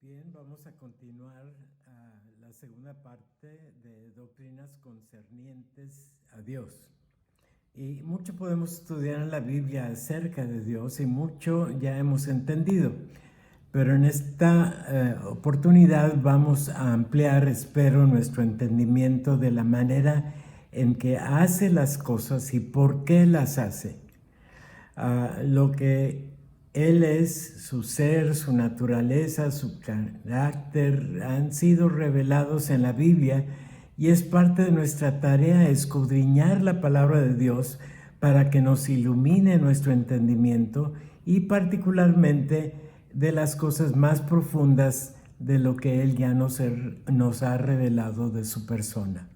Bien, vamos a continuar la segunda parte de doctrinas concernientes a Dios. Y mucho podemos estudiar en la Biblia acerca de Dios y mucho ya hemos entendido. Pero en esta oportunidad vamos a ampliar, espero, nuestro entendimiento de la manera en que hace las cosas y por qué las hace. Lo que Él es, su ser, su naturaleza, su carácter, han sido revelados en la Biblia y es parte de nuestra tarea escudriñar la palabra de Dios para que nos ilumine nuestro entendimiento y particularmente de las cosas más profundas de lo que Él ya nos ha revelado de su persona.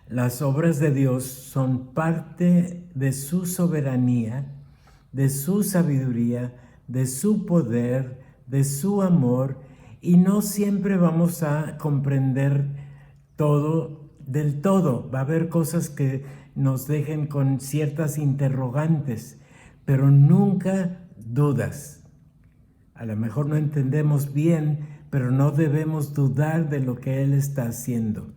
Las obras de Dios son parte de su soberanía, de su sabiduría, de su poder, de su amor, y no siempre vamos a comprender todo del todo. Va a haber cosas que nos dejen con ciertas interrogantes, pero nunca dudas. A lo mejor no entendemos bien, pero no debemos dudar de lo que Él está haciendo.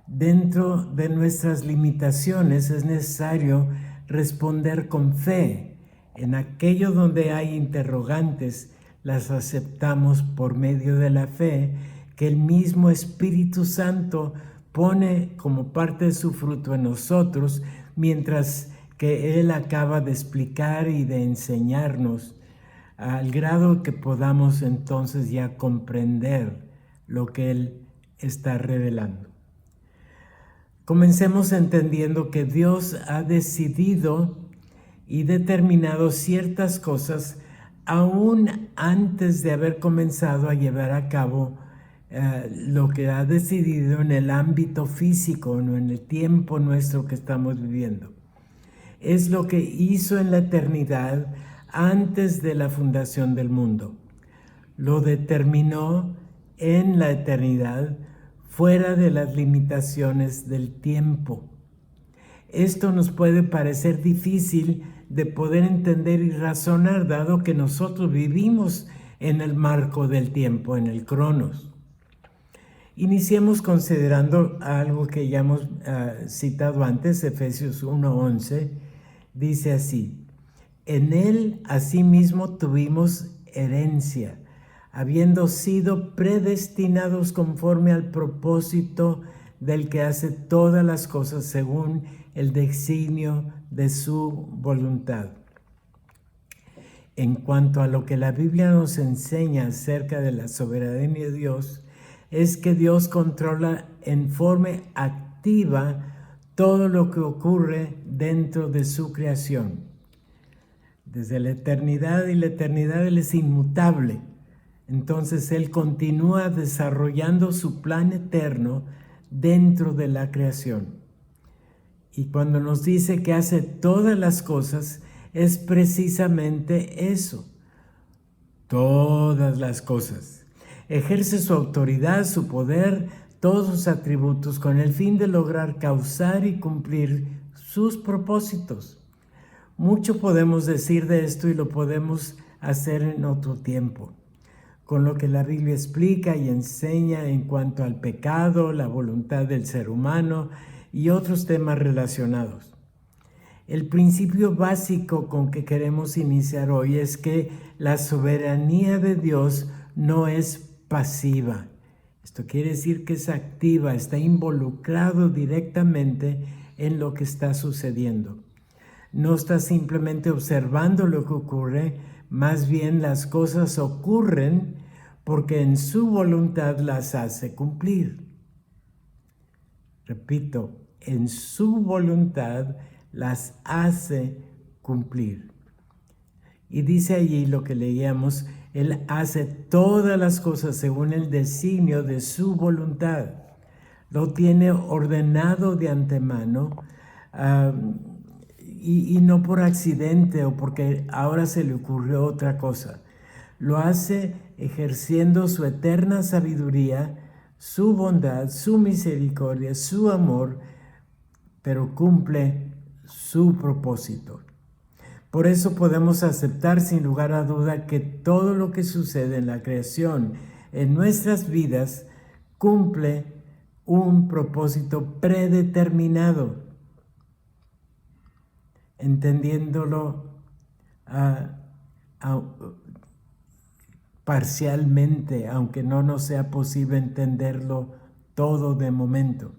Dentro de nuestras limitaciones es necesario responder con fe. En aquello donde hay interrogantes, las aceptamos por medio de la fe que el mismo Espíritu Santo pone como parte de su fruto en nosotros, mientras que Él acaba de explicar y de enseñarnos, al grado que podamos entonces ya comprender lo que Él está revelando. Comencemos entendiendo que Dios ha decidido y determinado ciertas cosas aún antes de haber comenzado a llevar a cabo lo que ha decidido en el ámbito físico, no en el tiempo nuestro que estamos viviendo. Es lo que hizo en la eternidad antes de la fundación del mundo. Lo determinó en la eternidad fuera de las limitaciones del tiempo. Esto nos puede parecer difícil de poder entender y razonar, dado que nosotros vivimos en el marco del tiempo, en el Cronos. Iniciemos considerando algo que ya hemos citado antes, Efesios 1:11, dice así: en Él asimismo tuvimos herencia, habiendo sido predestinados conforme al propósito del que hace todas las cosas según el designio de su voluntad. En cuanto a lo que la Biblia nos enseña acerca de la soberanía de Dios, es que Dios controla en forma activa todo lo que ocurre dentro de su creación. Desde la eternidad, y la eternidad Él es inmutable. Entonces Él continúa desarrollando su plan eterno dentro de la creación. Y cuando nos dice que hace todas las cosas, es precisamente eso. Todas las cosas. Ejerce su autoridad, su poder, todos sus atributos con el fin de lograr causar y cumplir sus propósitos. Mucho podemos decir de esto y lo podemos hacer en otro tiempo, con lo que la Biblia explica y enseña en cuanto al pecado, la voluntad del ser humano y otros temas relacionados. El principio básico con que queremos iniciar hoy es que la soberanía de Dios no es pasiva. Esto quiere decir que es activa, está involucrado directamente en lo que está sucediendo. No está simplemente observando lo que ocurre, más bien las cosas ocurren porque en su voluntad las hace cumplir. Repito, en su voluntad las hace cumplir. Y dice allí lo que leíamos: Él hace todas las cosas según el designio de su voluntad. Lo tiene ordenado de antemano, y no por accidente o porque ahora se le ocurrió otra cosa. Lo hace ejerciendo su eterna sabiduría, su bondad, su misericordia, su amor, pero cumple su propósito. Por eso podemos aceptar sin lugar a duda que todo lo que sucede en la creación, en nuestras vidas, cumple un propósito predeterminado. Entendiéndolo parcialmente, aunque no nos sea posible entenderlo todo de momento.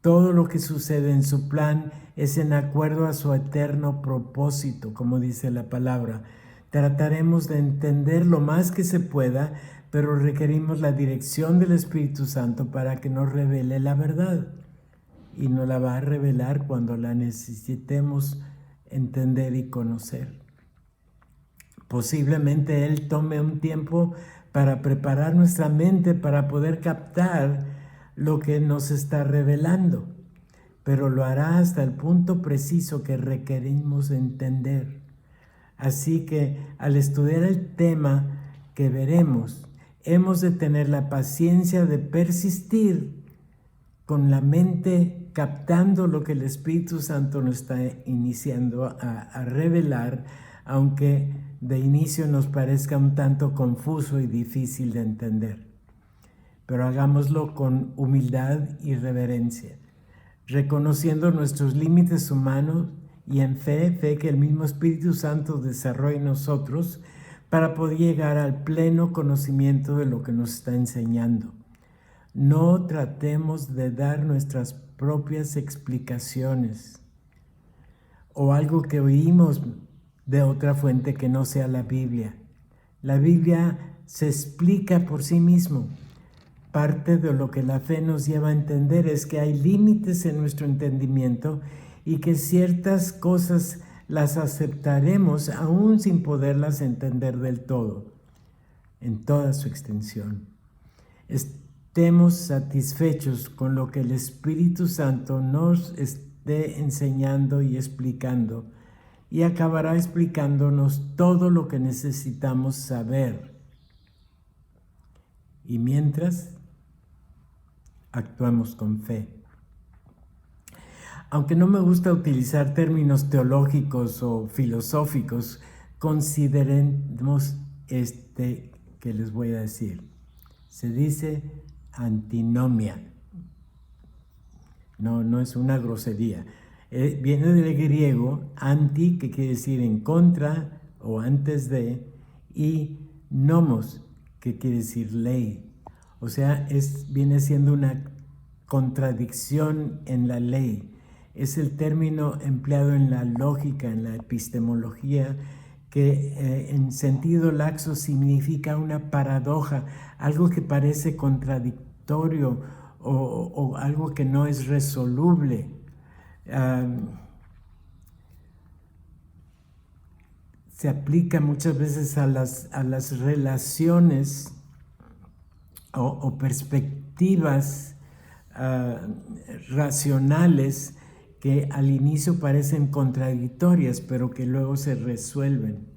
Todo lo que sucede en su plan es en acuerdo a su eterno propósito, como dice la palabra. Trataremos de entender lo más que se pueda, pero requerimos la dirección del Espíritu Santo para que nos revele la verdad. Y nos la va a revelar cuando la necesitemos entender y conocer. Posiblemente Él tome un tiempo para preparar nuestra mente para poder captar lo que nos está revelando, pero lo hará hasta el punto preciso que requerimos entender. Así que al estudiar el tema que veremos, hemos de tener la paciencia de persistir con la mente captando lo que el Espíritu Santo nos está iniciando a revelar, aunque de inicio nos parezca un tanto confuso y difícil de entender. Pero hagámoslo con humildad y reverencia, reconociendo nuestros límites humanos y en fe que el mismo Espíritu Santo desarrolle en nosotros para poder llegar al pleno conocimiento de lo que nos está enseñando. No tratemos de dar nuestras propias explicaciones o algo que oímos de otra fuente que no sea la Biblia. La Biblia se explica por sí mismo. Parte de lo que la fe nos lleva a entender es que hay límites en nuestro entendimiento y que ciertas cosas las aceptaremos aún sin poderlas entender del todo, en toda su extensión. Estemos satisfechos con lo que el Espíritu Santo nos esté enseñando y explicando, y acabará explicándonos todo lo que necesitamos saber. Y mientras, actuamos con fe. Aunque no me gusta utilizar términos teológicos o filosóficos, consideremos que les voy a decir. Se dice antinomia. No es una grosería. Viene del griego anti, que quiere decir en contra o antes de, y nomos, que quiere decir ley. O sea, viene siendo una contradicción en la ley. Es el término empleado en la lógica, en la epistemología, que en sentido laxo significa una paradoja, algo que parece contradictorio o algo que no es resoluble. Se aplica muchas veces a las relaciones o perspectivas racionales que al inicio parecen contradictorias, pero que luego se resuelven.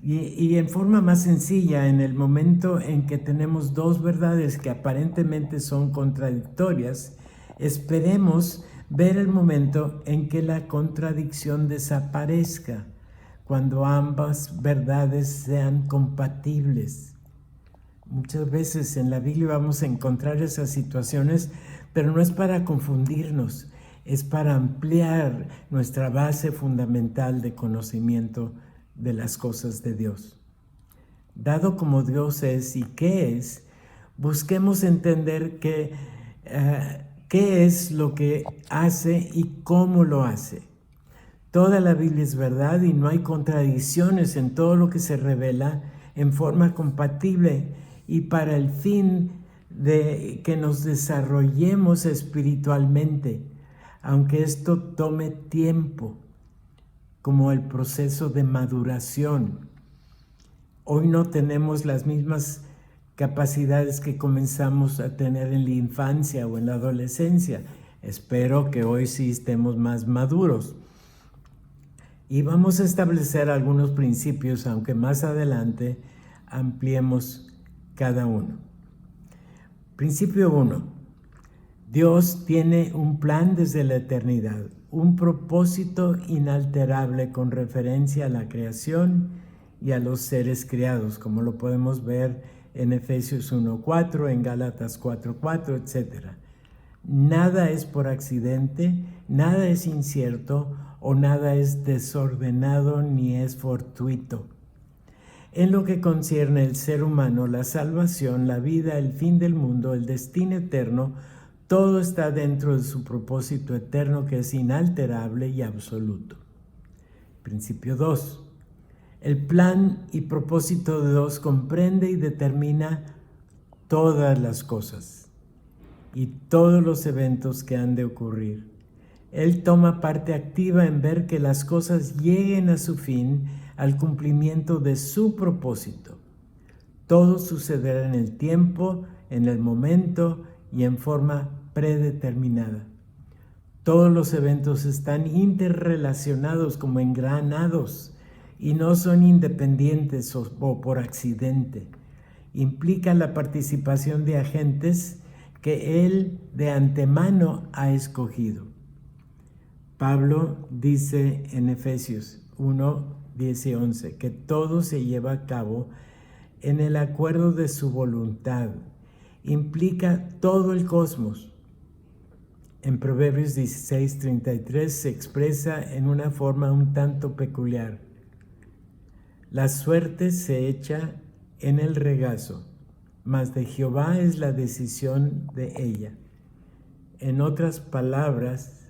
Y en forma más sencilla, en el momento en que tenemos dos verdades que aparentemente son contradictorias, esperemos ver el momento en que la contradicción desaparezca, cuando ambas verdades sean compatibles. Muchas veces en la Biblia vamos a encontrar esas situaciones, pero no es para confundirnos, es para ampliar nuestra base fundamental de conocimiento de las cosas de Dios. Dado como Dios es y qué es, busquemos entender qué es lo que hace y cómo lo hace. Toda la Biblia es verdad y no hay contradicciones en todo lo que se revela en forma compatible y para el fin de que nos desarrollemos espiritualmente, aunque esto tome tiempo, como el proceso de maduración. Hoy no tenemos las mismas capacidades que comenzamos a tener en la infancia o en la adolescencia. Espero que hoy sí estemos más maduros. Y vamos a establecer algunos principios, aunque más adelante ampliemos cada uno. Principio 1. Dios tiene un plan desde la eternidad, un propósito inalterable con referencia a la creación y a los seres creados, como lo podemos ver en Efesios 1:4, en Gálatas 4:4, etc. Nada es por accidente, nada es incierto o nada es desordenado ni es fortuito. En lo que concierne el ser humano, la salvación, la vida, el fin del mundo, el destino eterno, todo está dentro de su propósito eterno que es inalterable y absoluto. Principio 2. El plan y propósito de Dios comprende y determina todas las cosas y todos los eventos que han de ocurrir. Él toma parte activa en ver que las cosas lleguen a su fin, al cumplimiento de su propósito. Todo sucederá en el tiempo, en el momento y en forma predeterminada. Todos los eventos están interrelacionados como engranados y no son independientes o por accidente. Implican la participación de agentes que Él de antemano ha escogido. Pablo dice en Efesios 1:10 y 11 que todo se lleva a cabo en el acuerdo de su voluntad. Implica todo el cosmos. En Proverbios 16:33 se expresa en una forma un tanto peculiar. La suerte se echa en el regazo, mas de Jehová es la decisión de ella. En otras palabras,